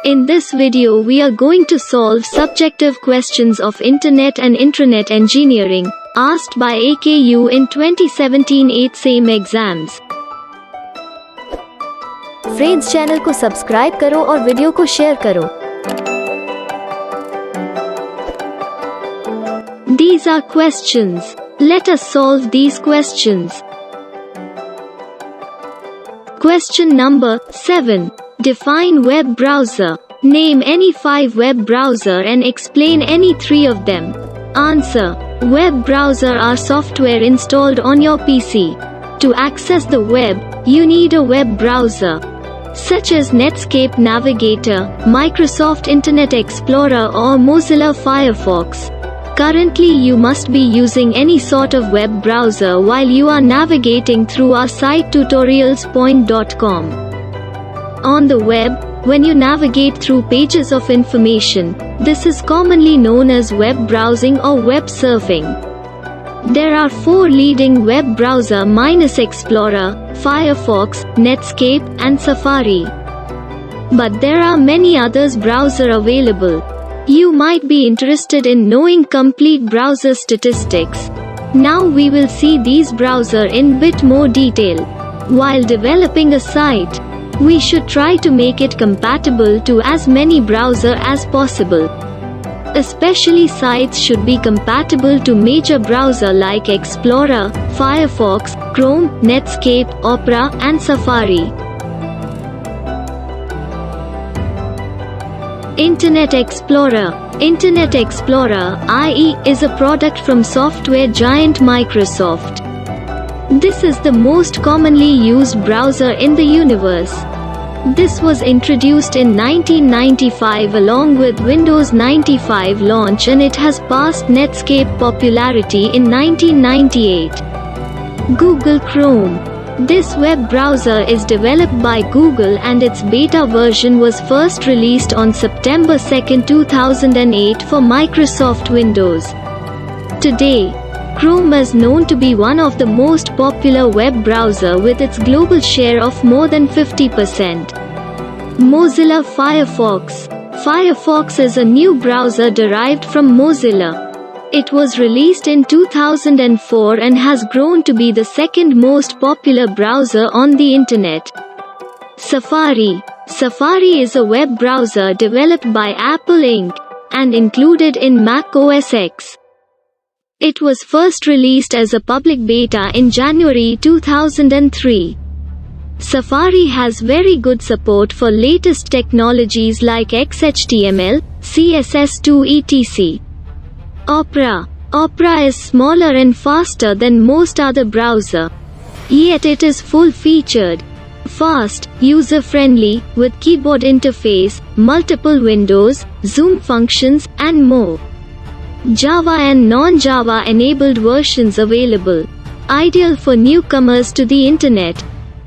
In this video we are going to solve subjective questions of Internet and Intranet engineering, asked by AKU in 2017 8 SAME exams. Friends channel को subscribe करो और video को share करो। These are questions. Let us solve these questions. Question number 7. Define web browser. Name any 5 web browser and explain any 3 of them. Answer. Web browser are software installed on your PC. To access the web, you need a web browser, such as Netscape Navigator, Microsoft Internet Explorer or Mozilla Firefox. Currently you must be using any sort of web browser while you are navigating through our site tutorialspoint.com. On the web, when you navigate through pages of information, this is commonly known as web browsing or web surfing. There are 4 leading web browsers minus Explorer, Firefox, Netscape, and Safari. But there are many others browser available. You might be interested in knowing complete browser statistics. Now we will see these browsers in bit more detail. While developing a site, we should try to make it compatible to as many browsers as possible. Especially sites should be compatible to major browsers like Explorer, Firefox, Chrome, Netscape, Opera, and Safari. Internet Explorer. Internet Explorer, IE, is a product from software giant Microsoft. This is the most commonly used browser in the universe. This was introduced in 1995 along with Windows 95 launch, and it has passed Netscape popularity in 1998. Google Chrome. This web browser is developed by Google and its beta version was first released on September 2, 2008 for Microsoft Windows. Today, Chrome is known to be one of the most popular web browser with its global share of more than 50%. Mozilla Firefox. Firefox is a new browser derived from Mozilla. It was released in 2004 and has grown to be the second most popular browser on the Internet. Safari. Safari is a web browser developed by Apple Inc. and included in Mac OS X. It was first released as a public beta in January 2003. Safari has very good support for latest technologies like XHTML, CSS2 etc. Opera. Opera is smaller and faster than most other browsers. Yet it is full-featured, fast, user-friendly, with keyboard interface, multiple windows, zoom functions, and more. Java and non-Java enabled versions available. Ideal for newcomers to the Internet,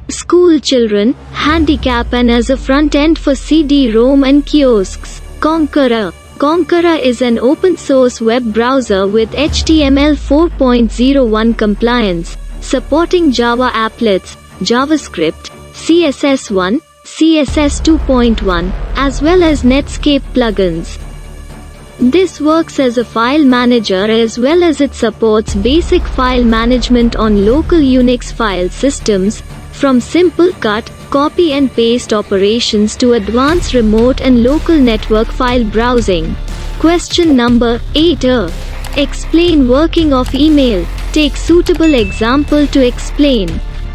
school children, handicap, and as a front end for CD-ROM and kiosks. Conqueror. Conqueror is an open-source web browser with HTML 4.01 compliance, supporting Java applets, JavaScript, CSS1, CSS 2.1, as well as Netscape plugins. This works as a file manager as well as it supports basic file management on local Unix file systems, from simple cut, copy and paste operations to advanced remote and local network file browsing. Question number 8. Explain working of email. Take suitable example to explain.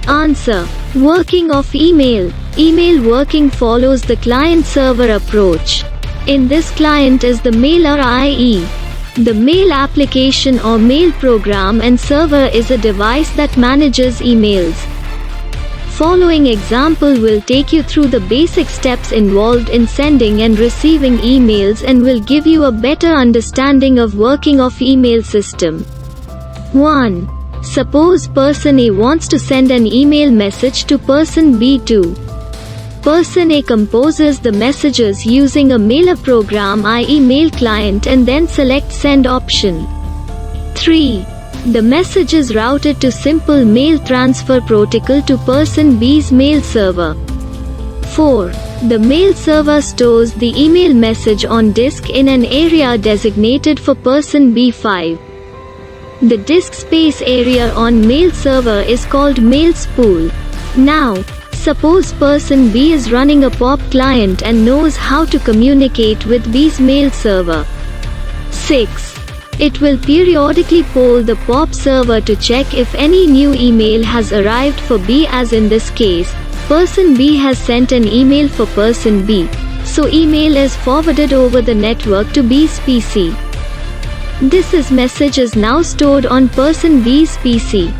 Answer. Working of email. Email working follows the client-server approach. In this, client is the mailer, i.e., the mail application or mail program, and server is a device that manages emails. Following example will take you through the basic steps involved in sending and receiving emails and will give you a better understanding of working of email system. 1. Suppose person A wants to send an email message to person B2. Person A composes the messages using a mailer program, i.e. mail client, and then select send option. 3. The message is routed to simple mail transfer protocol to person B's mail server. 4. The mail server stores the email message on disk in an area designated for person B5. The disk space area on mail server is called mail spool. Now, suppose person B is running a POP client and knows how to communicate with B's mail server. 6. It will periodically poll the POP server to check if any new email has arrived for B, as in this case, person B has sent an email for person B, so email is forwarded over the network to B's PC. This message is now stored on person B's PC.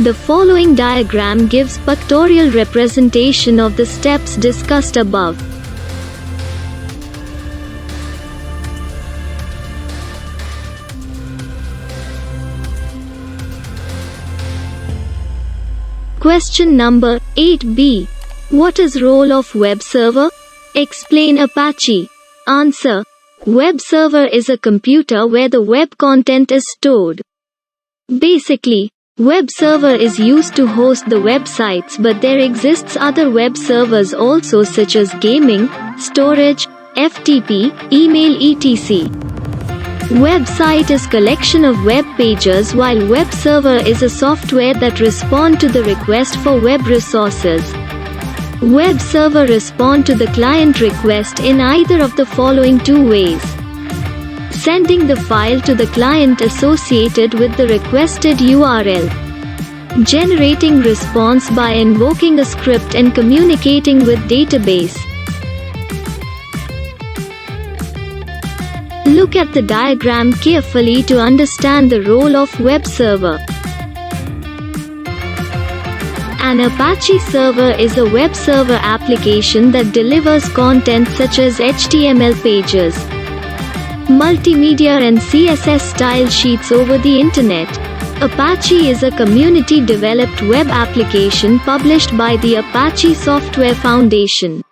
The following diagram gives pictorial representation of the steps discussed above. Question number 8b. What is role of web server? Explain Apache. Answer. Web server is a computer where the web content is stored. Basically, web server is used to host the websites, but there exists other web servers also, such as gaming, storage, FTP, email etc. Website is collection of web pages, while web server is a software that respond to the request for web resources. Web server respond to the client request in either of the following two ways: sending the file to the client associated with the requested URL, generating response by invoking a script and communicating with database. Look at the diagram carefully to understand the role of web server. An Apache server is a web server application that delivers content such as HTML pages, multimedia and CSS style sheets over the internet. Apache is a community-developed web application published by the Apache Software Foundation.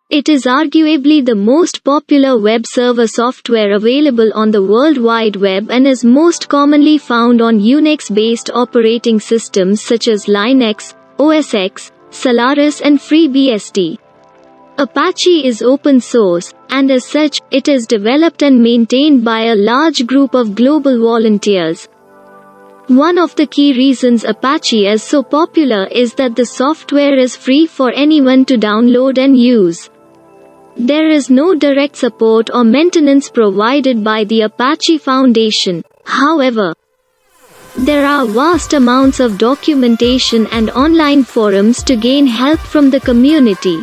It is arguably the most popular web server software available on the World Wide Web and is most commonly found on Unix-based operating systems such as Linux, OS X, Solaris and FreeBSD. Apache is open source, and as such, it is developed and maintained by a large group of global volunteers. One of the key reasons Apache is so popular is that the software is free for anyone to download and use. There is no direct support or maintenance provided by the Apache Foundation. However, there are vast amounts of documentation and online forums to gain help from the community.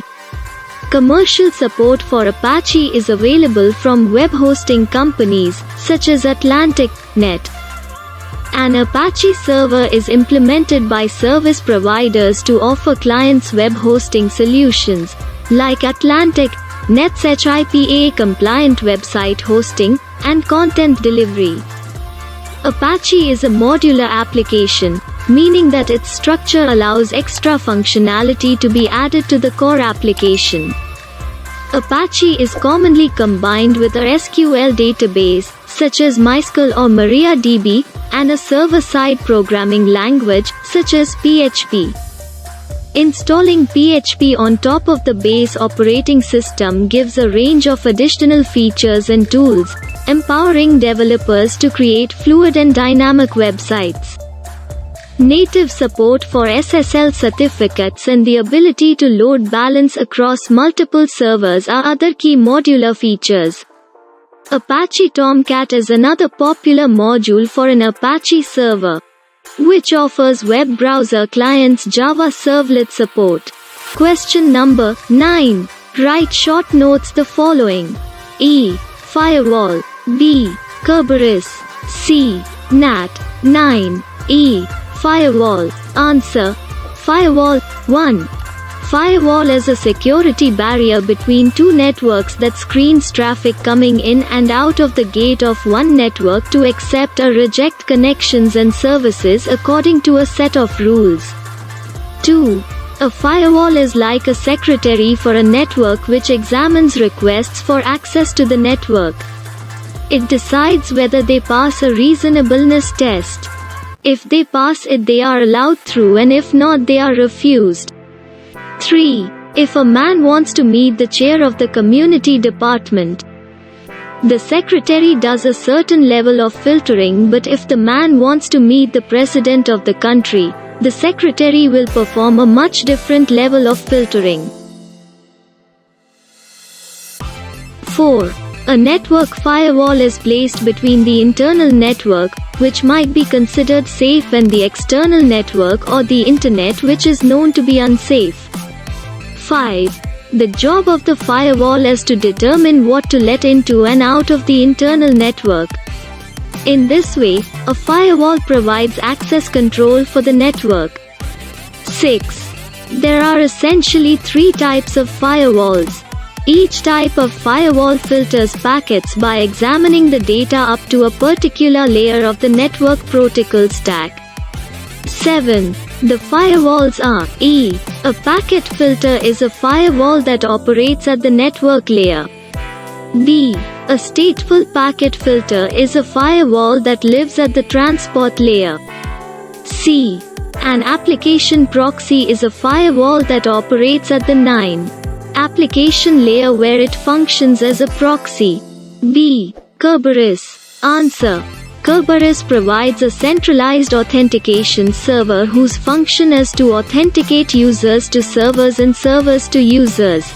Commercial support for Apache is available from web hosting companies, such as Intranet. An Apache server is implemented by service providers to offer clients web hosting solutions, like Intranet, NetSHIPA compliant website hosting, and content delivery. Apache is a modular application, meaning that its structure allows extra functionality to be added to the core application. Apache is commonly combined with a SQL database, such as MySQL or MariaDB, and a server-side programming language, such as PHP. Installing PHP on top of the base operating system gives a range of additional features and tools, empowering developers to create fluid and dynamic websites. Native support for SSL certificates and the ability to load balance across multiple servers are other key modular features. Apache Tomcat is another popular module for an Apache server, which offers web browser clients Java servlet support. Question number 9. Write short notes the following: E. Firewall. B. Kerberos. C. NAT. 9. E. Firewall. Answer. Firewall. 1. Firewall is a security barrier between two networks that screens traffic coming in and out of the gate of one network to accept or reject connections and services according to a set of rules. 2. A firewall is like a secretary for a network which examines requests for access to the network. It decides whether they pass a reasonableness test. If they pass it, they are allowed through, and if not, they are refused. 3. If a man wants to meet the chair of the community department, the secretary does a certain level of filtering, but if the man wants to meet the president of the country, the secretary will perform a much different level of filtering. 4. A network firewall is placed between the internal network, which might be considered safe, and the external network or the Internet, which is known to be unsafe. 5. The job of the firewall is to determine what to let into and out of the internal network. In this way, a firewall provides access control for the network. 6. There are essentially 3 types of firewalls. Each type of firewall filters packets by examining the data up to a particular layer of the network protocol stack. 7. The firewalls are E. A packet filter is a firewall that operates at the network layer. B. A stateful packet filter is a firewall that lives at the transport layer. C. An application proxy is a firewall that operates at the 9. Application layer where it functions as a proxy. B. Kerberos. Answer. Kerberos provides a centralized authentication server whose function is to authenticate users to servers and servers to users.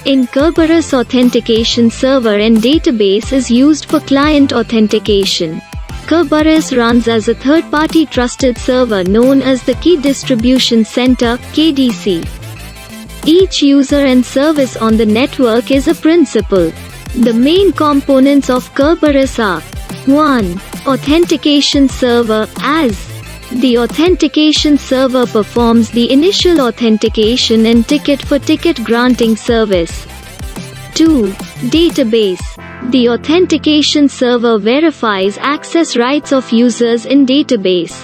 In Kerberos, authentication server and database is used for client authentication. Kerberos runs as a third-party trusted server known as the Key Distribution Center (KDC). Each user and service on the network is a principal. The main components of Kerberos are: 1. Authentication server, as the authentication server performs the initial authentication and ticket-for-ticket granting service. 2. Database. The authentication server verifies access rights of users in database.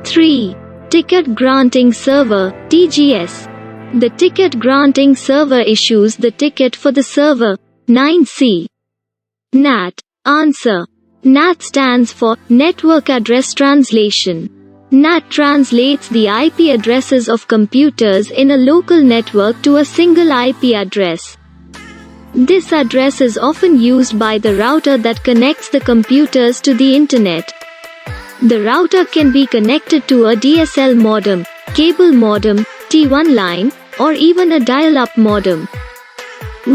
3. Ticket granting server, TGS. The ticket granting server issues the ticket for the server. 9C. NAT. Answer. NAT stands for Network Address Translation. NAT translates the IP addresses of computers in a local network to a single IP address. This address is often used by the router that connects the computers to the Internet. The router can be connected to a DSL modem, cable modem, T1 line, or even a dial-up modem.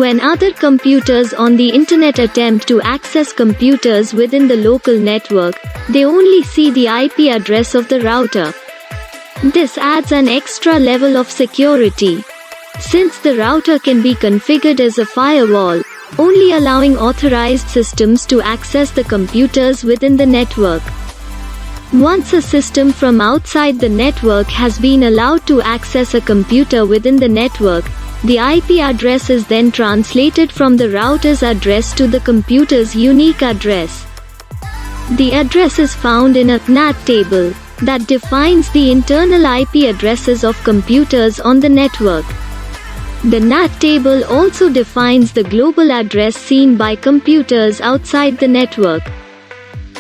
When other computers on the Internet attempt to access computers within the local network, they only see the IP address of the router. This adds an extra level of security. Since the router can be configured as a firewall, only allowing authorized systems to access the computers within the network. Once a system from outside the network has been allowed to access a computer within the network, the IP address is then translated from the router's address to the computer's unique address. The address is found in a NAT table that defines the internal IP addresses of computers on the network. The NAT table also defines the global address seen by computers outside the network.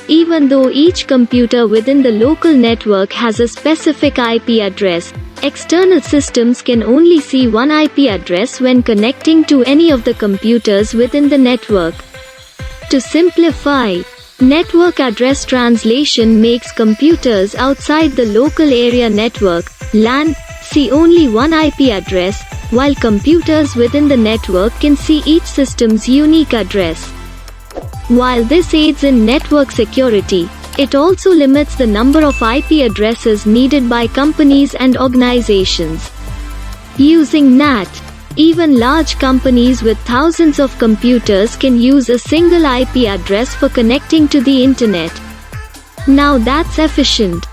Even though each computer within the local network has a specific IP address, external systems can only see one IP address when connecting to any of the computers within the network. To simplify, network address translation makes computers outside the local area network, LAN, see only one IP address, while computers within the network can see each system's unique address. While this aids in network security, it also limits the number of IP addresses needed by companies and organizations. Using NAT, even large companies with thousands of computers can use a single IP address for connecting to the Internet. Now that's efficient.